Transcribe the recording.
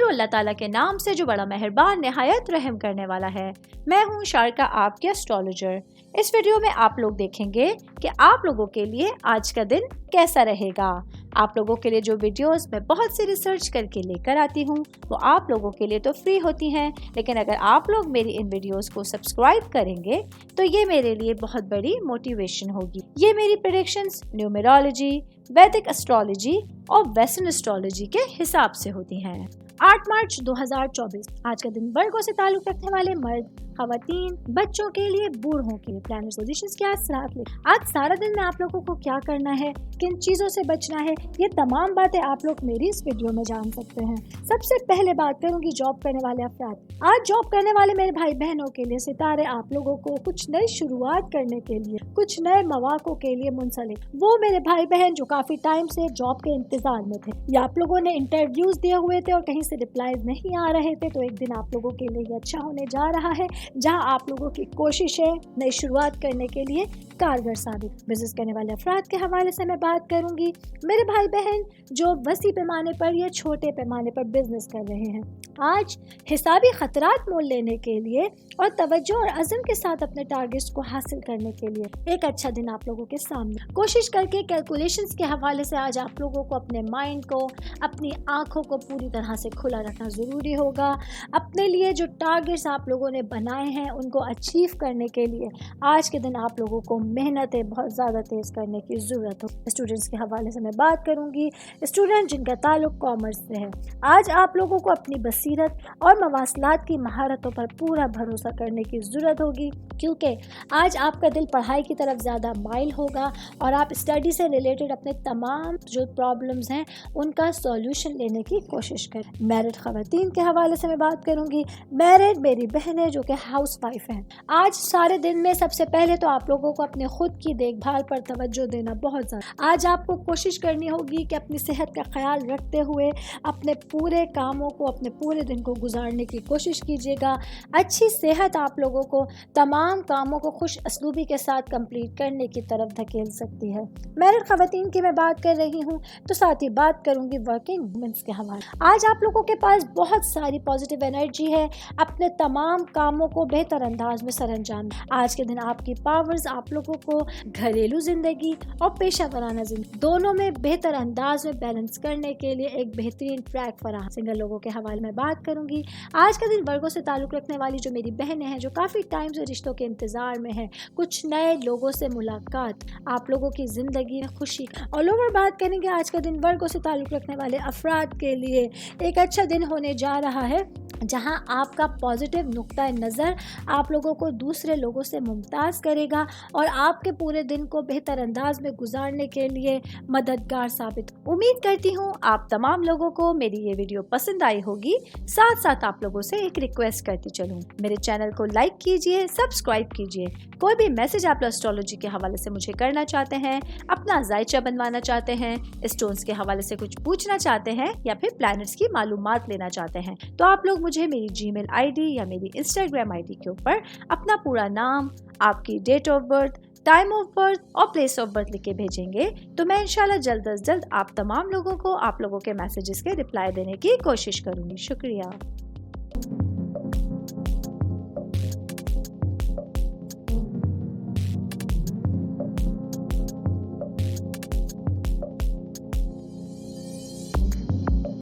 شروع اللہ تعالیٰ کے نام سے جو بڑا مہربان نہایت رحم کرنے والا ہے۔ میں ہوں شارکا، آپ کے اسٹرالوجر۔ اس ویڈیو میں آپ لوگ دیکھیں گے کہ آپ لوگوں کے لیے آج کا دن کیسا رہے گا۔ آپ لوگوں کے لیے جو ویڈیوز میں بہت سی ریسرچ کر کے لے کر آتی ہوں وہ آپ لوگوں کے لیے تو فری ہوتی ہیں، لیکن اگر آپ لوگ میری ان ویڈیوز کو سبسکرائب کریں گے تو یہ میرے لیے بہت بڑی موٹیویشن ہوگی۔ یہ میری پریڈکشنز نیومرولوجی، ویدک اسٹرالوجی اور ویسٹرن اسٹرالوجی کے حساب سے ہوتی ہیں۔ 8 مارچ 2024 آج کا دن ورگوں سے تعلق رکھنے والے مرد، خواتین، بچوں کے لیے، بوڑھوں کے لیے پلانٹ پوزیشنز کے اثرات لے۔ آج سارا دن میں آپ لوگوں کو کیا کرنا ہے، کن چیزوں سے بچنا ہے، یہ تمام باتیں آپ لوگ میری اس ویڈیو میں جان سکتے ہیں۔ سب سے پہلے بات کروں گی جاب کرنے والے افراد۔ آج جاب کرنے والے میرے بھائی بہنوں کے لیے ستارے آپ لوگوں کو کچھ نئی شروعات کرنے کے لیے، کچھ نئے مواقع کے لیے منسلک۔ وہ میرے بھائی بہن جو کافی ٹائم سے جاب کے انتظار میں تھے یا آپ لوگوں نے انٹرویوز دیے ہوئے تھے اور کہیں سے ریپلائیز نہیں آ رہے تھے، تو ایک دن آپ لوگوں کے لیے یہ اچھا ہونے جا رہا ہے جہاں آپ لوگوں کی کوشش ہے نئی شروعات کرنے کے لیے کارگر ثابت۔ بزنس کرنے والے افراد کے حوالے سے میں بات کروں گی۔ میرے بھائی بہن جو وسیع پیمانے پر یا چھوٹے پیمانے پر بزنس کر رہے ہیں، آج حسابی خطرات مول لینے کے لیے اور توجہ اور عزم کے ساتھ اپنے ٹارگیٹس کو حاصل کرنے کے لیے ایک اچھا دن آپ لوگوں کے سامنے۔ کوشش کر کے کیلکولیشنز کے حوالے سے آج آپ لوگوں کو اپنے مائنڈ کو، اپنی آنکھوں کو پوری طرح سے کھلا رکھنا ضروری ہوگا۔ اپنے لیے جو ٹارگیٹس آپ لوگوں نے بنائے ہیں ان کو اچیو کرنے کے لیے آج کے دن آپ لوگوں کو محنتیں بہت زیادہ تیز کرنے کی ضرورت ہو۔ اسٹوڈنٹس کے حوالے سے میں بات کروں گی۔ اسٹوڈنٹ جن کا تعلق کامرس سے ہے، آج آپ لوگوں کو اپنی بصیرت اور مواصلات کی مہارتوں پر پورا بھروسہ کرنے کی ضرورت ہوگی، کیونکہ آج آپ کا دل پڑھائی کی طرف زیادہ مائل ہوگا اور آپ اسٹڈی سے ریلیٹڈ اپنے تمام جو پرابلمز ہیں ان کا سولوشن لینے کی کوشش کریں۔ میرڈ خواتین کے حوالے سے میں بات کروں گی۔ میرڈ میری بہنیں جو کہ ہاؤس وائف ہیں، آج سارے دن میں سب سے پہلے تو آپ لوگوں کو اپنے خود کی دیکھ بھال پر توجہ دینا بہت زیادہ۔ آج آپ کو کوشش کرنی ہوگی کہ اپنی صحت کا خیال رکھتے ہوئے اپنے پورے کاموں کو، اپنے پورے دن کو گزارنے کی کوشش کیجیے گا۔ اچھی صحت آپ لوگوں کو تمام کاموں کو خوش اسلوبی کے ساتھ کمپلیٹ کرنے کی طرف دھکیل سکتی ہے۔ میرڈ خواتین کی میں بات کر رہی ہوں تو ساتھ ہی بات کروں گی ورکنگ وومنس کے حوالے۔ آج آپ لوگوں کے پاس بہت ساری پازیٹیو انرجی ہے اپنے تمام کاموں کو بہتر انداز میں سر انجام۔ آج کے دن آپ کی پاورز آپ لوگوں کو گھریلو زندگی اور پیشہ ورانہ زندگی دونوں میں بہتر انداز میں بیلنس کرنے کے لیے ایک بہترین ٹریک فراہم۔ سنگل لوگوں کے حوالے میں بات کروں گی۔ آج کا دن ورگوں سے تعلق رکھنے والی جو میری بہنیں ہیں جو کافی ٹائم سے رشتوں کے انتظار میں ہیں، کچھ نئے لوگوں سے ملاقات آپ لوگوں کی زندگی میں خوشی آل اوور بات کریں گے۔ آج کا دن ورگوں سے تعلق رکھنے والے افراد کے لیے ایک اچھا دن ہونے جا رہا ہے جہاں آپ کا پازیٹیو نقطۂ نظر آپ لوگوں کو دوسرے لوگوں سے ممتاز کرے گا اور آپ کے پورے دن کو بہتر انداز میں گزارنے کے لیے مددگار ثابت۔ امید کرتی ہوں آپ تمام لوگوں کو میری یہ ویڈیو پسند آئی ہوگی۔ ساتھ ساتھ آپ لوگوں سے ایک ریکویسٹ کرتی چلوں، میرے چینل کو لائک کیجئے، سبسکرائب کیجئے۔ کوئی بھی میسج آپ اسٹرالوجی کے حوالے سے مجھے کرنا چاہتے ہیں، اپنا ذائچہ بنوانا چاہتے ہیں، اسٹونز کے حوالے سے کچھ پوچھنا چاہتے ہیں یا پھر پلانٹس کی معلومات لینا چاہتے ہیں، تو آپ لوگ مجھے میری جی میل آئی ڈی یا میری انسٹاگرام آئی ڈی کے اوپر اپنا پورا نام، آپ کی date of birth, time of birth اور پلیس آف برتھ لکھ کے بھیجیں گے تو میں انشاءاللہ جلد از جلد آپ تمام لوگوں کو آپ لوگوں کے میسیجز کے رپلائی دینے کی کوشش کروں گی۔ شکریہ۔